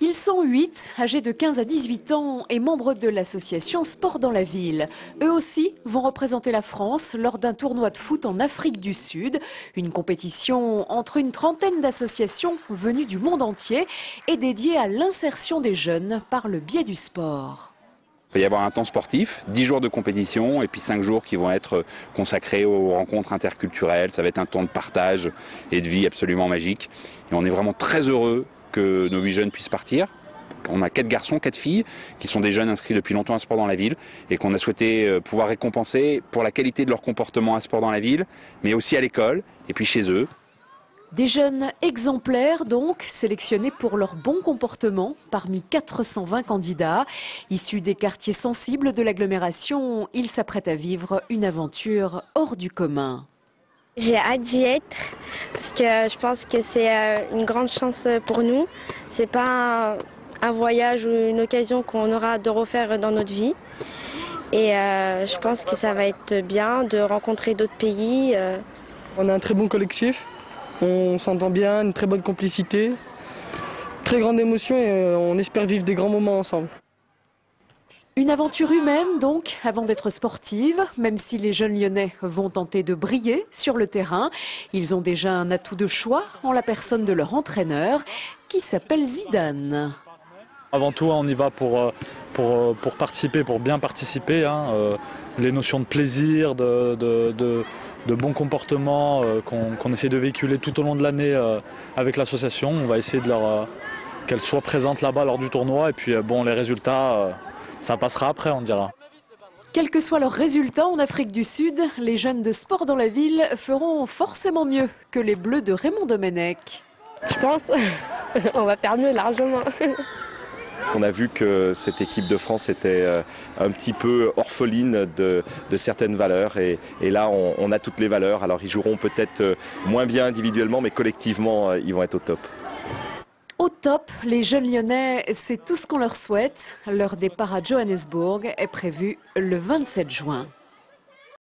Ils sont 8, âgés de 15 à 18 ans et membres de l'association Sport dans la ville. Eux aussi vont représenter la France lors d'un tournoi de foot en Afrique du Sud. Une compétition entre une trentaine d'associations venues du monde entier et dédiée à l'insertion des jeunes par le biais du sport. Il va y avoir un temps sportif, 10 jours de compétition et puis 5 jours qui vont être consacrés aux rencontres interculturelles. Ça va être un temps de partage et de vie absolument magique. Et on est vraiment très heureux que nos 8 jeunes puissent partir. On a 4 garçons, 4 filles qui sont des jeunes inscrits depuis longtemps à Sport dans la ville et qu'on a souhaité pouvoir récompenser pour la qualité de leur comportement à Sport dans la ville, mais aussi à l'école et puis chez eux. Des jeunes exemplaires donc, sélectionnés pour leur bon comportement parmi 420 candidats. Issus des quartiers sensibles de l'agglomération, ils s'apprêtent à vivre une aventure hors du commun. J'ai hâte d'y être parce que je pense que c'est une grande chance pour nous. C'est pas un voyage ou une occasion qu'on aura de refaire dans notre vie. Et je pense que ça va être bien de rencontrer d'autres pays. On a un très bon collectif. On s'entend bien, une très bonne complicité, très grande émotion et on espère vivre des grands moments ensemble. Une aventure humaine donc, avant d'être sportive, même si les jeunes Lyonnais vont tenter de briller sur le terrain. Ils ont déjà un atout de choix en la personne de leur entraîneur qui s'appelle Zidane. Avant tout, on y va pour participer, pour bien participer. Les notions de plaisir, de bon comportement qu'on essaie de véhiculer tout au long de l'année avec l'association. On va essayer de qu'elles soient présentes là-bas lors du tournoi. Et puis les résultats, ça passera après, on dira. Quels que soient leurs résultats en Afrique du Sud, les jeunes de Sport dans la ville feront forcément mieux que les Bleus de Raymond Domenech. Je pense on va faire mieux largement. On a vu que cette équipe de France était un petit peu orpheline de certaines valeurs et là on a toutes les valeurs. Alors ils joueront peut-être moins bien individuellement mais collectivement ils vont être au top. Au top, les jeunes Lyonnais, c'est tout ce qu'on leur souhaite. Leur départ à Johannesburg est prévu le 27 juin.